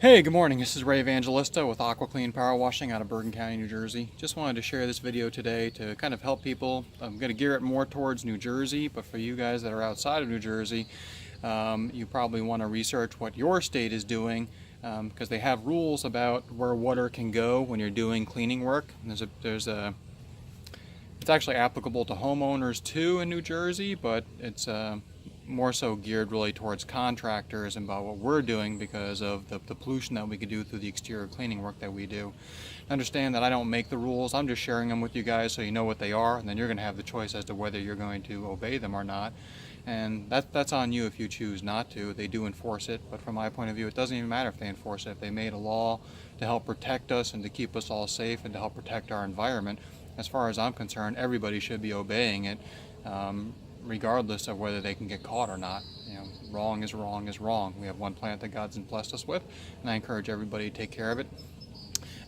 Hey, good morning. This is Ray Evangelista with Aqua Clean Power Washing out of Bergen County, New Jersey. Just wanted to share this video today to kind of help people. I'm going to gear it more towards New Jersey, but for you guys that are outside of New Jersey, you probably want to research what your state is doing because they have rules about where water can go when you're doing cleaning work. And it's actually applicable to homeowners too in New Jersey, but it's more so geared really towards contractors and about what we're doing because of the pollution that we could do through the exterior cleaning work that we do. Understand that I don't make the rules, I'm just sharing them with you guys so you know what they are, and then you're going to have the choice as to whether you're going to obey them or not. And that's on you if you choose not to. They do enforce it, but from my point of view, it doesn't even matter if they enforce it. If they made a law to help protect us and to keep us all safe and to help protect our environment, as far as I'm concerned, everybody should be obeying it. Regardless of whether they can get caught or not. You know, wrong is wrong is wrong. We have one planet that God's blessed us with, and I encourage everybody to take care of it.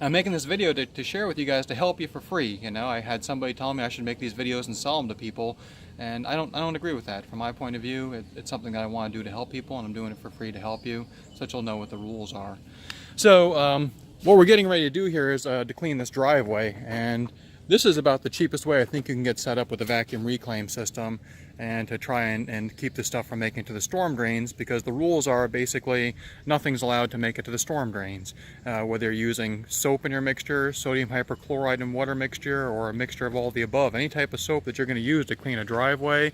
I'm making this video to share with you guys to help you for free. You know, I had somebody tell me I should make these videos and sell them to people, and I don't agree with that. From my point of view, it's something that I want to do to help people, and I'm doing it for free to help you, so that you'll know what the rules are. So what we're getting ready to do here is to clean this driveway, and this is about the cheapest way I think you can get set up with a vacuum reclaim system and to try and keep the stuff from making it to the storm drains, because the rules are basically nothing's allowed to make it to the storm drains. Whether you're using soap in your mixture, sodium hypochlorite and water mixture, or a mixture of all the above, any type of soap that you're going to use to clean a driveway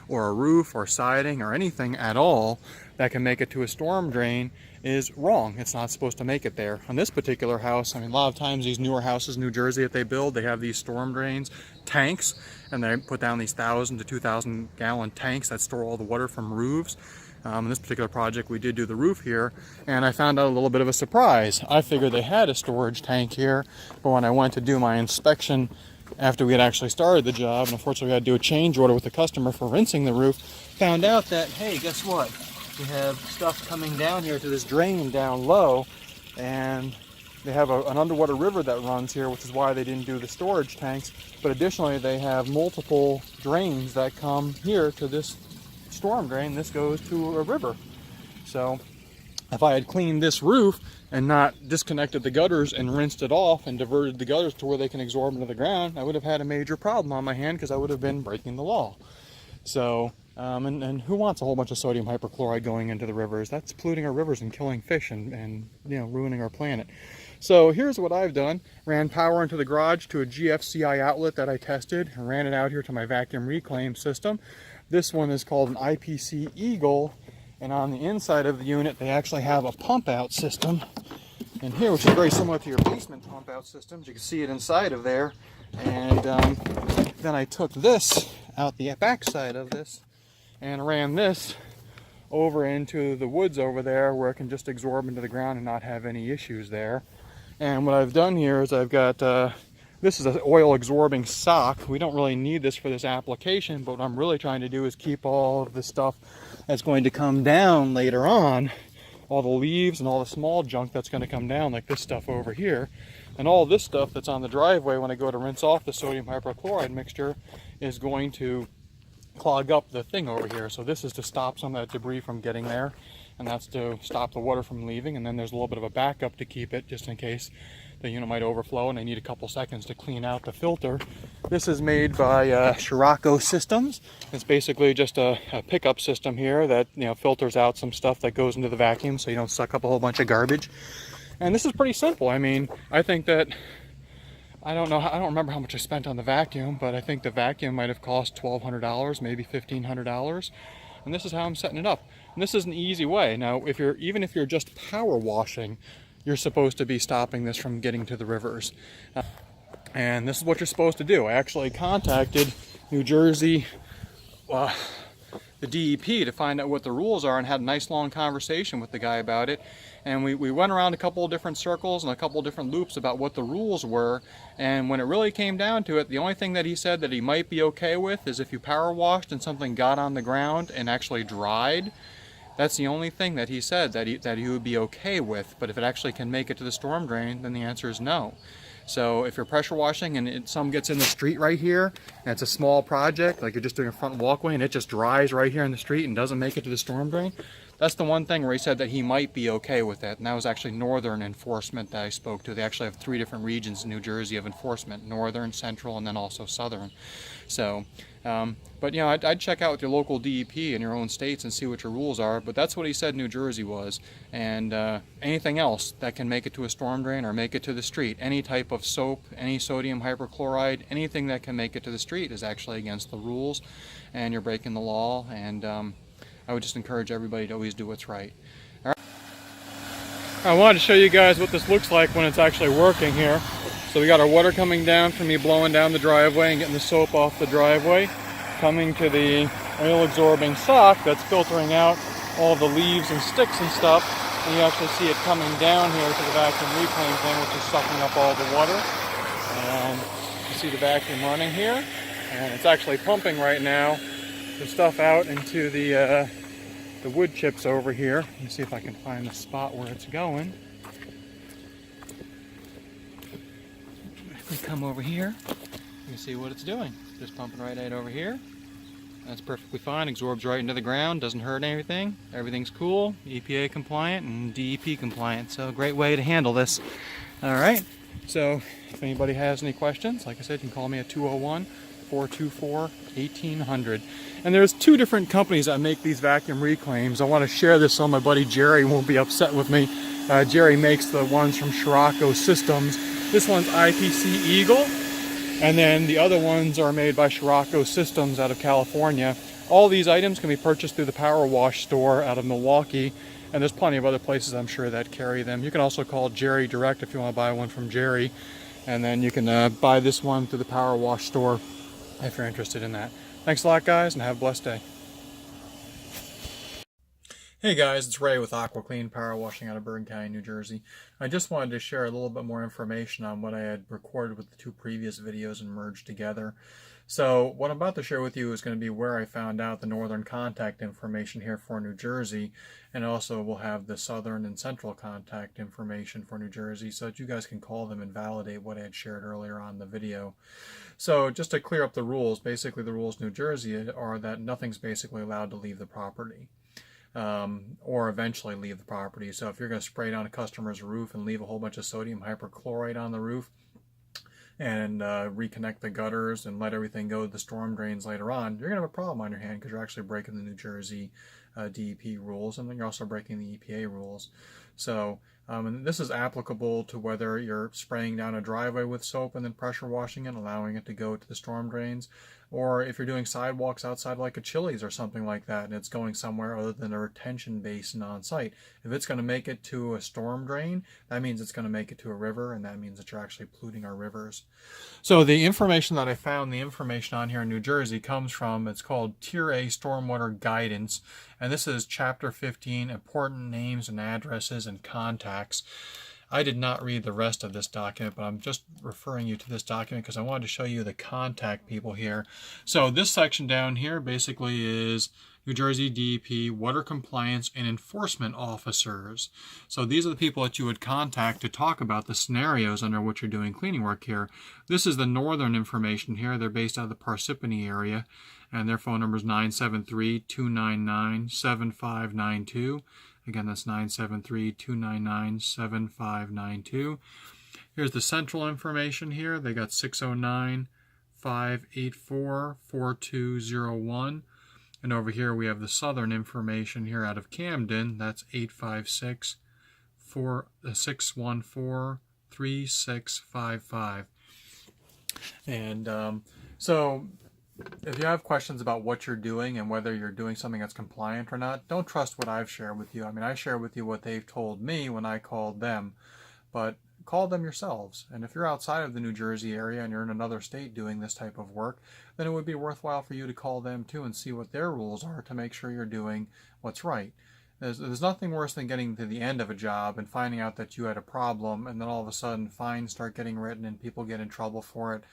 or a roof or siding or anything at all that can make it to a storm drain is wrong. It's not supposed to make it there. On this particular house, I mean, a lot of times these newer houses in New Jersey that they build, they have these storm drains, tanks, and they put down these 1,000 to 2,000 gallon tanks that store all the water from roofs. In this particular project, we did do the roof here, and I found out a little bit of a surprise. I figured they had a storage tank here, but when I went to do my inspection after we had actually started the job, and unfortunately we had to do a change order with the customer for rinsing the roof, found out that, hey, guess what? We have stuff coming down here to this drain down low, and they have an underwater river that runs here, which is why they didn't do the storage tanks. But additionally, they have multiple drains that come here to this storm drain. This goes to a river. So if I had cleaned this roof and not disconnected the gutters and rinsed it off and diverted the gutters to where they can absorb into the ground, I would have had a major problem on my hand because I would have been breaking the law. So, and who wants a whole bunch of sodium hypochlorite going into the rivers? That's polluting our rivers and killing fish and you know, ruining our planet. So here's what I've done. Ran power into the garage to a GFCI outlet that I tested and ran it out here to my vacuum reclaim system. This one is called an IPC Eagle, and on the inside of the unit they actually have a pump out system in here, which is very similar to your basement pump out systems. You can see it inside of there. And then I took this out the back side of this and ran this over into the woods over there where it can just absorb into the ground and not have any issues there. And what I've done here is I've got this is an oil absorbing sock. We don't really need this for this application, but what I'm really trying to do is keep all of the stuff that's going to come down later on, all the leaves and all the small junk that's going to come down, like this stuff over here. And all this stuff that's on the driveway when I go to rinse off the sodium hypochlorite mixture is going to clog up the thing over here. So this is to stop some of that debris from getting there, and that's to stop the water from leaving. And then there's a little bit of a backup to keep it just in case the unit might overflow and I need a couple seconds to clean out the filter. This is made by Sirocco systems. It's basically just a pickup system here that, you know, filters out some stuff that goes into the vacuum so you don't suck up a whole bunch of garbage. And this is pretty simple. I mean, I think that, I don't remember how much I spent on the vacuum, but I think the vacuum might have cost $1,200, maybe $1,500. And this is how I'm setting it up. And this is an easy way. Now, even if you're just power washing, you're supposed to be stopping this from getting to the rivers. And this is what you're supposed to do. I actually contacted New Jersey, the DEP, to find out what the rules are and had a nice long conversation with the guy about it. And we went around a couple of different circles and a couple of different loops about what the rules were. And when it really came down to it, the only thing that he said that he might be okay with is if you power washed and something got on the ground and actually dried. That's the only thing that he said that he would be okay with. But if it actually can make it to the storm drain, then the answer is no. So if you're pressure washing and some gets in the street right here, and it's a small project, like you're just doing a front walkway and it just dries right here in the street and doesn't make it to the storm drain, that's the one thing where he said that he might be okay with that, and that was actually northern enforcement that I spoke to. They actually have 3 different regions in New Jersey of enforcement: northern, central, and then also southern. So, but you know, I'd check out with your local DEP in your own states and see what your rules are, but that's what he said New Jersey was. And anything else that can make it to a storm drain or make it to the street, any type of soap, any sodium hypochlorite, anything that can make it to the street is actually against the rules, and you're breaking the law. And I would just encourage everybody to always do what's right. All right. I wanted to show you guys what this looks like when it's actually working here. So we got our water coming down from me blowing down the driveway and getting the soap off the driveway, coming to the oil absorbing sock that's filtering out all the leaves and sticks and stuff. And you actually see it coming down here to the vacuum reclaim thing, which is sucking up all the water. And you see the vacuum running here, and it's actually pumping right now the stuff out into the wood chips over here. Let me see if I can find the spot where it's going. We come over here, you can see what it's doing. Just pumping right over here. That's perfectly fine, absorbs right into the ground, doesn't hurt anything. Everything's cool, EPA compliant and DEP compliant. So great way to handle this. All right, so if anybody has any questions, like I said, you can call me at 201-424-1800. And there's 2 different companies that make these vacuum reclaims. I want to share this so my buddy Jerry won't be upset with me. Jerry makes the ones from Sirocco Systems. This one's IPC Eagle, and then the other ones are made by Sirocco Systems out of California. All these items can be purchased through the Power Wash store out of Milwaukee, and there's plenty of other places I'm sure that carry them. You can also call Jerry direct if you want to buy one from Jerry, and then you can buy this one through the Power Wash store if you're interested in that. Thanks a lot, guys, and have a blessed day. Hey guys, it's Ray with Aqua Clean Power Washing out of Bergen County, New Jersey. I just wanted to share a little bit more information on what I had recorded with the 2 previous videos and merged together. So what I'm about to share with you is going to be where I found out the northern contact information here for New Jersey, and also we'll have the southern and central contact information for New Jersey so that you guys can call them and validate what I had shared earlier on in the video. So just to clear up the rules, basically the rules in New Jersey are that nothing's basically allowed to leave the property. Or eventually leave the property. So if you're going to spray down a customer's roof and leave a whole bunch of sodium hypochlorite on the roof and reconnect the gutters and let everything go to the storm drains later on, you're going to have a problem on your hand because you're actually breaking the New Jersey DEP rules, and then you're also breaking the EPA rules. So and this is applicable to whether you're spraying down a driveway with soap and then pressure washing it, allowing it to go to the storm drains, or if you're doing sidewalks outside like a Chili's or something like that and it's going somewhere other than a retention basin on site. If it's going to make it to a storm drain, that means it's going to make it to a river, and that means that you're actually polluting our rivers. So the information that I found, the information on here in New Jersey comes from, it's called Tier A Stormwater Guidance, and this is Chapter 15, Important Names and Addresses and Contacts. I did not read the rest of this document, but I'm just referring you to this document because I wanted to show you the contact people here. So this section down here basically is New Jersey DEP Water Compliance and Enforcement Officers. So these are the people that you would contact to talk about the scenarios under which you're doing cleaning work here. This is the northern information here. They're based out of the Parsippany area, and their phone number is 973-299-7592. Again, that's 973-299-7592. Here's the central information here. They got 609-584-4201. And over here we have the southern information here out of Camden. That's 856-614-3655. And so if you have questions about what you're doing and whether you're doing something that's compliant or not, don't trust what I've shared with you. I mean, I share with you what they've told me when I called them, but call them yourselves. And if you're outside of the New Jersey area and you're in another state doing this type of work, then it would be worthwhile for you to call them too and see what their rules are to make sure you're doing what's right. There's nothing worse than getting to the end of a job and finding out that you had a problem, and then all of a sudden fines start getting written and people get in trouble for it.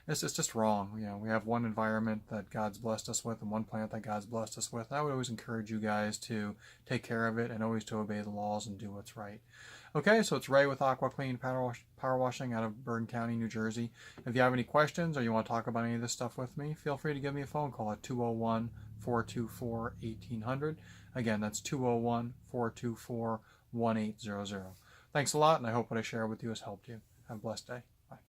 It's just wrong. You know, we have one environment that God's blessed us with and one planet that God's blessed us with. And I would always encourage you guys to take care of it and always to obey the laws and do what's right. Okay, so it's Ray with Aqua Clean Power Washing out of Bergen County, New Jersey. If you have any questions or you want to talk about any of this stuff with me, feel free to give me a phone call at 201-424-1800. Again, that's 201-424-1800. Thanks a lot, and I hope what I share with you has helped you. Have a blessed day.